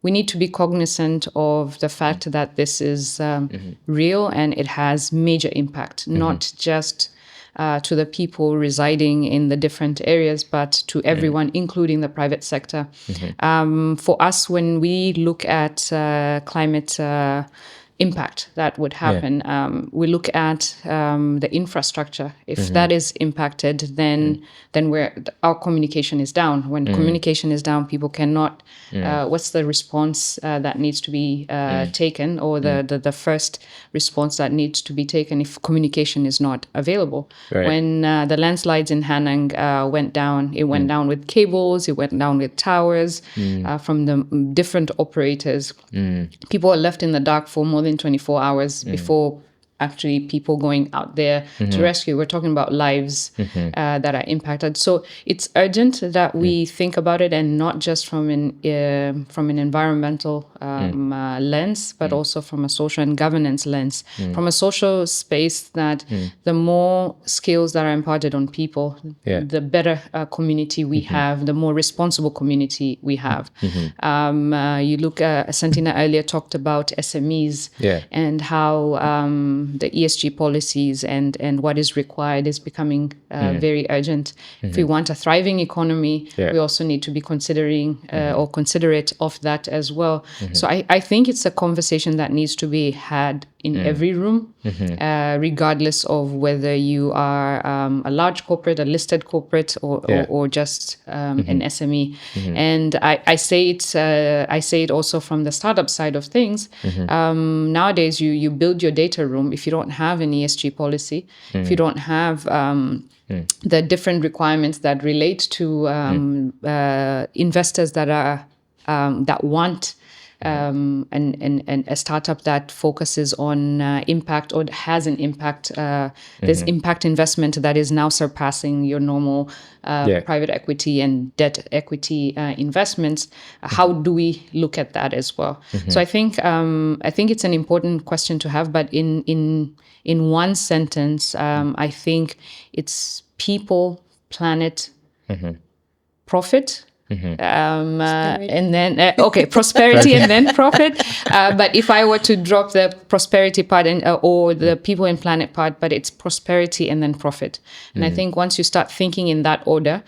We need to be cognizant of the fact that this is real and it has major impact, not just to the people residing in the different areas, but to everyone, including the private sector. For us, when we look at climate impact that would happen, we look at the infrastructure. If that is impacted, then our communication is down. When communication is down, people cannot. What's the response that needs to be taken, or the first response that needs to be taken if communication is not available? Right. When the landslides in Hanang went down, it went down with cables, it went down with towers from the different operators. People are left in the dark for more than 24 hours before actually people going out there to rescue. We're talking about lives that are impacted. So it's urgent that we think about it, and not just from an environmental lens, but also from a social and governance lens. From a social space, that the more skills that are imparted on people, the better community we have, the more responsible community we have. You look at Santina earlier talked about SMEs and how the ESG policies and what is required is becoming very urgent. If we want a thriving economy, we also need to be considering or considerate of that as well. So I think it's a conversation that needs to be had in every room, regardless of whether you are a large corporate, a listed corporate, or just an SME. And I say it also from the startup side of things. Nowadays, you build your data room. If you don't have an ESG policy, if you don't have the different requirements that relate to investors that are that want and a startup that focuses on impact or has an impact. There's impact investment that is now surpassing your normal private equity and debt equity investments. How do we look at that as well? So I think it's an important question to have. But in one sentence, I think it's people, planet, profit. And then prosperity and then profit. But if I were to drop the prosperity part or the people and planet part, but it's prosperity and then profit. And I think once you start thinking in that order,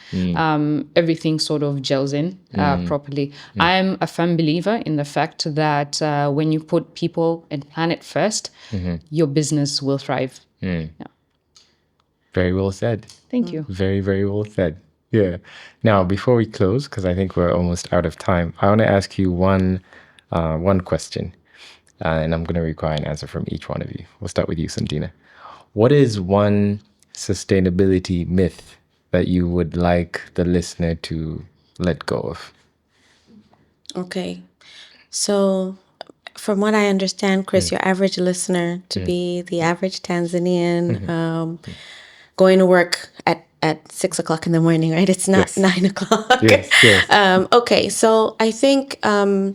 everything sort of gels in properly. I'm a firm believer in the fact that when you put people and planet first, your business will thrive. Very well said. Thank you. Very, very well said. Yeah. Now, before we close, because I think we're almost out of time, I want to ask you one question, and I'm going to require an answer from each one of you. We'll start with you, Santina. What is one sustainability myth that you would like the listener to let go of? Okay. So from what I understand, Chris, your average listener to be the average Tanzanian going to work at 6 o'clock in the morning, right? It's not 9 o'clock. Yes. Okay, so I think the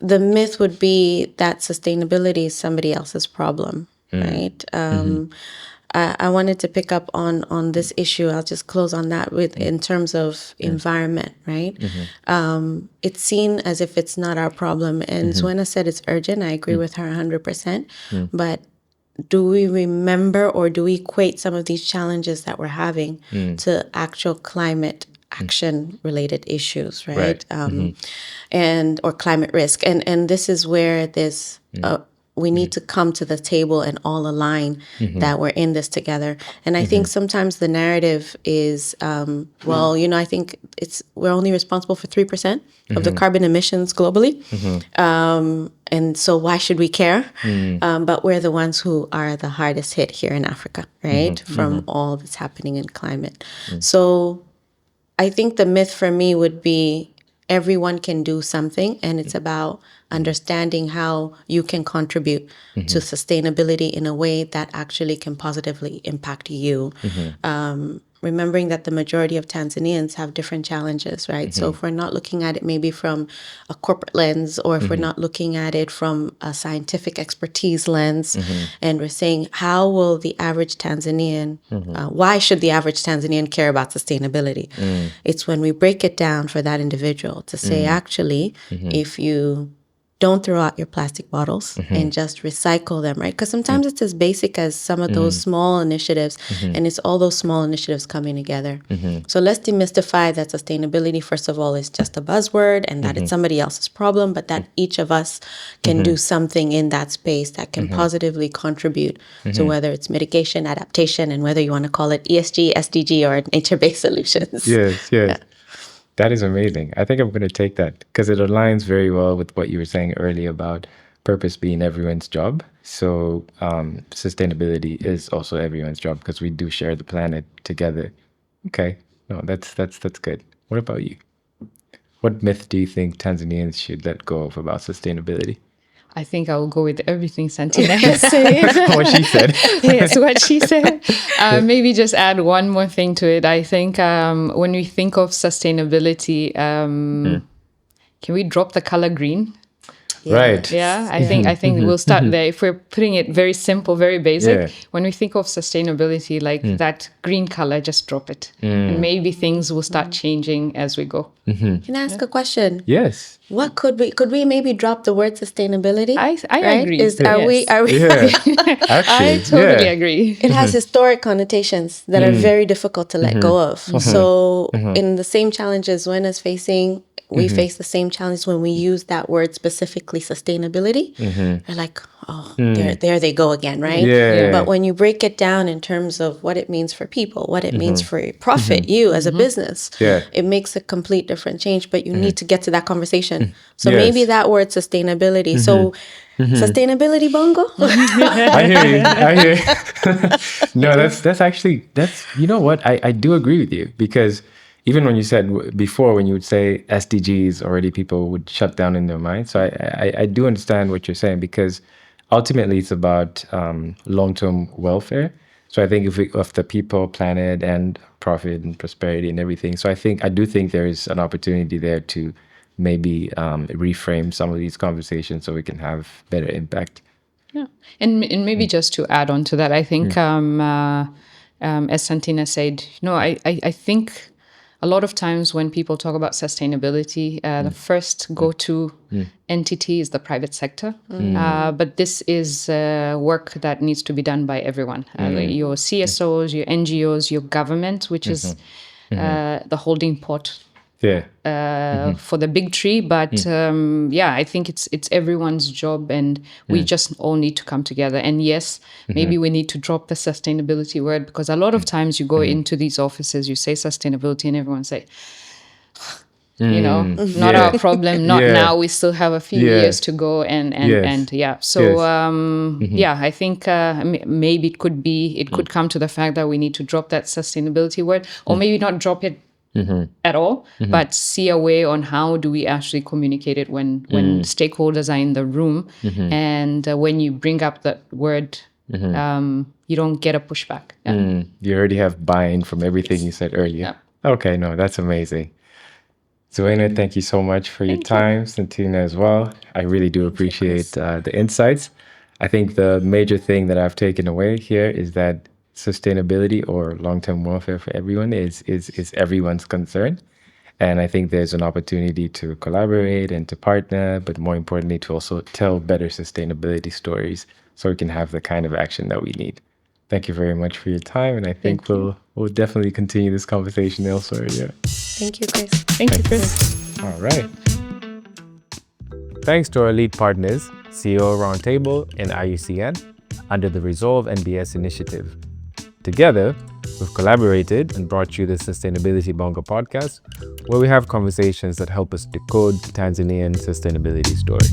myth would be that sustainability is somebody else's problem, right? I wanted to pick up on this issue. I'll just close on that in terms of environment, right? It's seen as if it's not our problem. And Zoena said it's urgent. I agree with her 100%. But do we remember, or do we equate some of these challenges that we're having to actual climate action related issues, right? And or climate risk. And this is where this we need to come to the table and all align that we're in this together. And I think sometimes the narrative is, I think we're only responsible for 3% of the carbon emissions globally. And so why should we care? But we're the ones who are the hardest hit here in Africa, right? From all that's happening in climate. So I think the myth for me would be everyone can do something, and it's about understanding how you can contribute to sustainability in a way that actually can positively impact you. Remembering that the majority of Tanzanians have different challenges, right? So if we're not looking at it maybe from a corporate lens, or if we're not looking at it from a scientific expertise lens, and we're saying, how will the average Tanzanian, why should the average Tanzanian care about sustainability? It's when we break it down for that individual to say, actually, if you don't throw out your plastic bottles and just recycle them, right? Because sometimes it's as basic as some of those small initiatives, and it's all those small initiatives coming together. So let's demystify that sustainability, first of all, is just a buzzword, and that it's somebody else's problem, but that each of us can do something in that space that can positively contribute to whether it's mitigation, adaptation, and whether you want to call it ESG, SDG, or nature-based solutions. Yes. Yeah. That is amazing. I think I'm going to take that because it aligns very well with what you were saying earlier about purpose being everyone's job. So sustainability is also everyone's job because we do share the planet together. Okay. No, that's good. What about you? What myth do you think Tanzanians should let go of about sustainability? I think I will go with everything Santina has said. What she said. Yes, what she said. Maybe just add one more thing to it. I think when we think of sustainability, can we drop the color green? Yeah. Right. Yeah, I think we'll start there. If we're putting it very simple, very basic, when we think of sustainability, like that green color, just drop it. And maybe things will start changing as we go. Can I ask a question? Yes. What could we maybe drop the word sustainability? I right? agree. Are we? Yeah. Actually, I totally agree. It has historic connotations that are very difficult to let go of. So in the same challenges one is facing, we face the same challenge when we use that word specifically, sustainability. We're like, there they go again, right? Yeah. But when you break it down in terms of what it means for people, what it means for profit, you as a business, it makes a complete different change. But you need to get to that conversation. So maybe that word sustainability. So sustainability bongo. I hear you. No, that's actually, you know what? I do agree with you because even when you said before, when you would say SDGs, already people would shut down in their mind. So I do understand what you're saying because ultimately it's about long-term welfare. So I think of the people, planet, and profit and prosperity and everything. So I do think there is an opportunity there to maybe reframe some of these conversations so we can have better impact. Yeah, and maybe just to add on to that, I think as Santina said, I think a lot of times when people talk about sustainability, the first go-to entity is the private sector. But this is work that needs to be done by everyone. Your CSOs, your NGOs, your government, which is the holding pot for the big tree. But I think it's everyone's job, and we just all need to come together. And yes, maybe we need to drop the sustainability word, because a lot of times you go into these offices, you say sustainability, and everyone say, not our problem, not now. We still have a few years to go, and So I think maybe it could come to the fact that we need to drop that sustainability word, or maybe not drop it at all, but see a way on how do we actually communicate it when stakeholders are in the room, and when you bring up that word, you don't get a pushback. You already have buy-in from everything you said earlier. Okay, no, that's amazing. Zuena, thank you so much for your time. Santina as well. I really do appreciate the insights. I think the major thing that I've taken away here is that sustainability or long-term welfare for everyone is everyone's concern. And I think there's an opportunity to collaborate and to partner, but more importantly, to also tell better sustainability stories so we can have the kind of action that we need. Thank you very much for your time. And I think we'll definitely continue this conversation elsewhere. Yeah. Thank you, Chris. Thank you, Chris. All right. Thanks to our lead partners, CEO Roundtable, and IUCN under the Resolve NBS initiative. Together, we've collaborated and brought you the Sustainability Bongo podcast, where we have conversations that help us decode the Tanzanian sustainability story.